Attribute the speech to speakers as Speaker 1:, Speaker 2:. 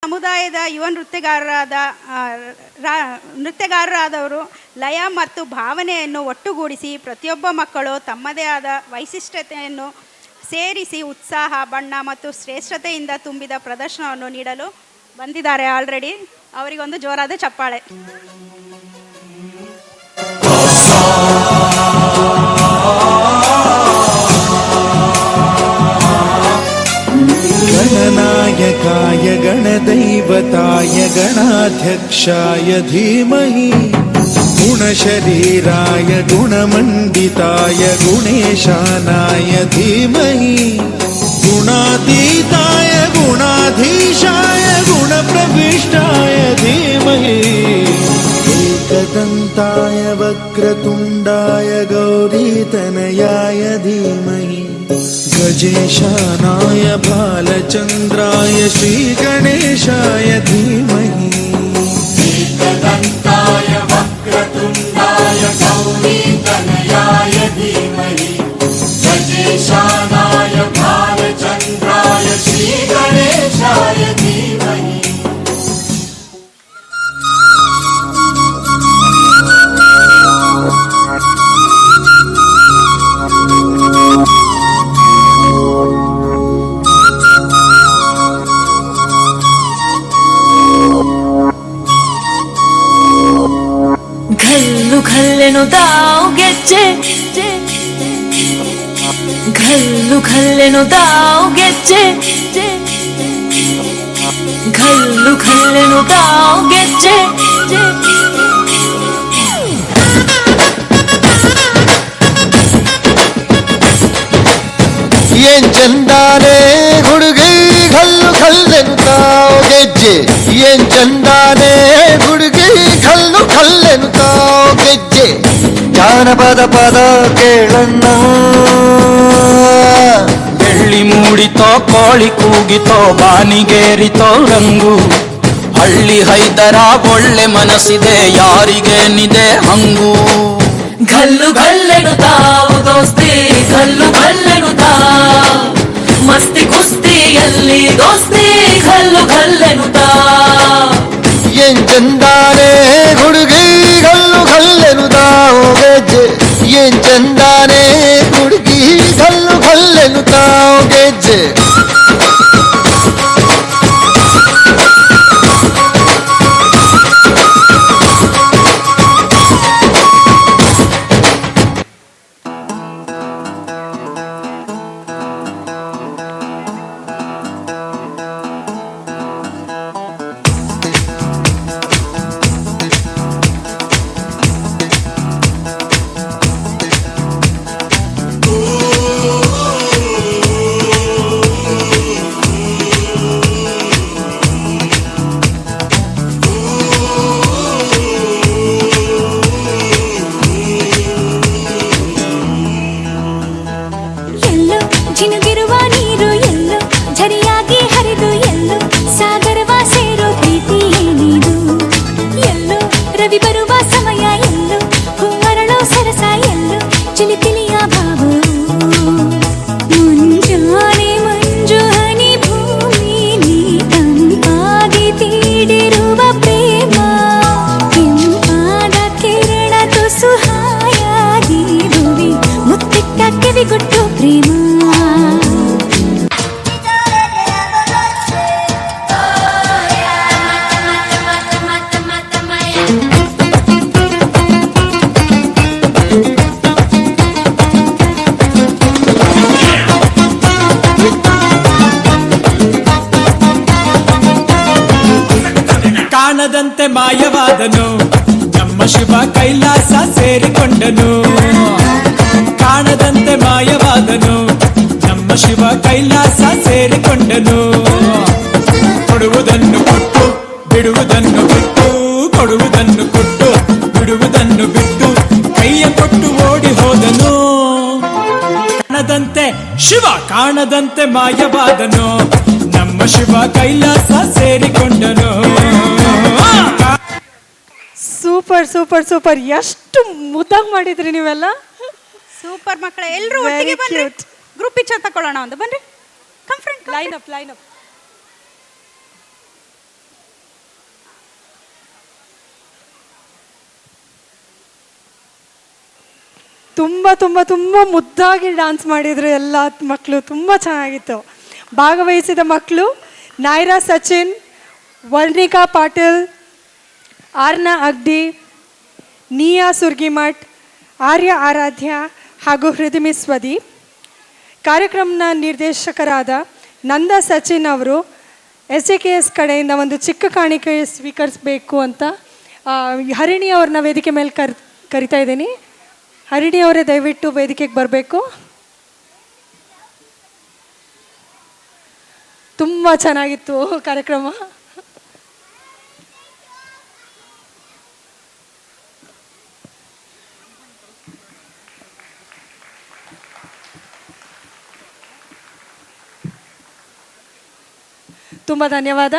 Speaker 1: ಸಮುದಾಯದ ಯುವ ನೃತ್ಯಗಾರರಾದವರು ಲಯ ಮತ್ತು ಭಾವನೆಯನ್ನು ಒಟ್ಟುಗೂಡಿಸಿ ಪ್ರತಿಯೊಬ್ಬ ಮಕ್ಕಳು ತಮ್ಮದೇ ಆದ ವೈಶಿಷ್ಟ್ಯತೆಯನ್ನು ಸೇರಿಸಿ ಉತ್ಸಾಹ, ಬಣ್ಣ ಮತ್ತು ಶ್ರೇಷ್ಠತೆಯಿಂದ ತುಂಬಿದ ಪ್ರದರ್ಶನವನ್ನು ನೀಡಲು ಬಂದಿದ್ದಾರೆ. ಆಲ್ರೆಡಿ ಅವರಿಗೊಂದು ಜೋರಾದ ಚಪ್ಪಾಳೆ.
Speaker 2: गणनायकाय गणदैवताय गणाध्यक्षाय धीमहि गुणशरीराय गुणमण्डिताय गुणेशानाय धीमहि गुणातीताय गुणाधीशाय गुणप्रविष्टाय धीमहि एकदन्ताय वक्रतुण्डाय गौरीतनयाय धीमहि गजेशानाय बालचन्द्राय श्रीगणेशाय धीमहि
Speaker 3: एकदन्ताय वक्रतुण्डाय गौरीतनयाय धीमहि गजेशानाय बालचन्द्राय श्रीगणेशाय धीमहि.
Speaker 4: घल्लु घल्लेनु दाव ಗೆಜ್ಜೆ, घल्लु घल्लेनु दाव ಗೆಜ್ಜೆ, घल्लु घल्लेनु दाव ಗೆಜ್ಜೆ.
Speaker 2: ಏನ್ ಚಂದಾನೆ ಹುಡುಗಿ ಕಲ್ಲು ಕಲ್ಲೆನು ತಾವು ಗೆಜ್ಜೆ, ಏನ್ ಚಂದಾನೆ ಹುಡುಗಿ ಕಲ್ಲು ಕಲ್ಲೆನು ತಾವು ಗೆಜ್ಜೆ. ಜಾನಪದ ಪದ ಕೇಳಣ್ಣ,
Speaker 5: ಬೆಳ್ಳಿ ಮೂಡಿತೋ ಕೋಳಿ ಕೂಗಿತೋ ಬಾನಿಗೇರಿತೋ ರಂಗು. ಹಳ್ಳಿ ಹೈದರ ಒಳ್ಳೆ ಮನಸ್ಸಿದೆ ಯಾರಿಗೇನಿದೆ ಹಂಗು.
Speaker 4: घल्लु घल्लेनु ताव दोस्ती, घल्लु घल्लेनु ताव मस्ती ಕುಸ್ತಿಯಲ್ಲಿ ದೋಸ್ತಿ, घल्लु घल्लेनु ताव.
Speaker 2: ಏನ್ ಚಂದಾನೆ ಹುಡುಗಿ ಕಲ್ಲು ಕಲ್ಲೆನು ತಾವು ಗೆಜ್ಜೆ, ಏನ್ ಚಂದಾನೆ ಹುಡುಗಿ ಕಲ್ಲು ಕಲ್ಲೆನು ತಾವು ಗೆಜ್ಜೆ.
Speaker 6: ಕಾಣದಂತೆ ಮಾಯವಾದನು ನಮ್ಮ ಶಿವ ಕೈಲಾಸ ಸೇರಿಕೊಂಡನು. ಕಾಣದಂತೆ ಮಾಯವಾದನು ನಮ್ಮ ಶಿವ ಕೈಲಾಸ ಸೇರಿಕೊಂಡನು. ಕೊಡುವುದನ್ನು ಕೊಟ್ಟು ಬಿಡುವುದನ್ನು ಬಿಟ್ಟು, ಕೊಡುವುದನ್ನು ಕೊಟ್ಟು ಬಿಡುವುದನ್ನು ಬಿಟ್ಟು ಕೈಯ ಕೊಟ್ಟು ಓಡಿ ಹೋದನು. ಕಾಣದಂತೆ ಶಿವ ಕಾಣದಂತೆ ಮಾಯವಾದನು ನಮ್ಮ ಶಿವ ಕೈಲಾಸ ಸೇರಿಕೊಂಡನು.
Speaker 7: ಸೂಪರ್ ಸೂಪರ್ ಸೂಪರ್, ಎಷ್ಟು ಮುದ್ದಾಗಿ ಮಾಡಿದ್ರಿ ನೀವೆಲ್ಲ.
Speaker 1: ಸೂಪರ್ ಮಕ್ಕಳೇ, ಎಲ್ಲರೂ ಒಟ್ಟಿಗೆ ಬನ್ನಿ, ಗ್ರೂಪ್ ಪಿಕ್ಚರ್ ತಕೊಳ್ಳೋಣ. ಒಂದು ಬನ್ನಿ, come friend,
Speaker 7: line up line up. ತುಂಬ ತುಂಬ ತುಂಬ ಮುದ್ದಾಗಿ ಡ್ಯಾನ್ಸ್ ಮಾಡಿದರು ಎಲ್ಲ ಮಕ್ಕಳು. ತುಂಬ ಚೆನ್ನಾಗಿತ್ತು. ಭಾಗವಹಿಸಿದ ಮಕ್ಕಳು ನೈರಾ ಸಚಿನ್, ವರ್ಣಿಕಾ ಪಾಟೀಲ್, ಆರ್ನಾ ಅಗ್ಡಿ, ನಿಯಾ ಸುರ್ಗಿಮಠ್, ಆರ್ಯ ಆರಾಧ್ಯ ಹಾಗೂ ಹೃದಮಿ ಸ್ವದೀಪ್. ಕಾರ್ಯಕ್ರಮದ ನಿರ್ದೇಶಕರಾದ ನಂದಾ ಸಚಿನ್ ಅವರು SJKS ಕಡೆಯಿಂದ ಒಂದು ಚಿಕ್ಕ ಕಾಣಿಕೆ ಸ್ವೀಕರಿಸಬೇಕು ಅಂತ ಹರಿಣಿ ಅವ್ರನ್ನ ವೇದಿಕೆ ಮೇಲೆ ಕರಿತಾ ಇದ್ದೀನಿ. ಹರಿಣಿ ಅವರೇ ದಯವಿಟ್ಟು ವೇದಿಕೆಗೆ ಬರಬೇಕು. ತುಂಬ ಚೆನ್ನಾಗಿತ್ತು ಕಾರ್ಯಕ್ರಮ. ತುಂಬ ಧನ್ಯವಾದ.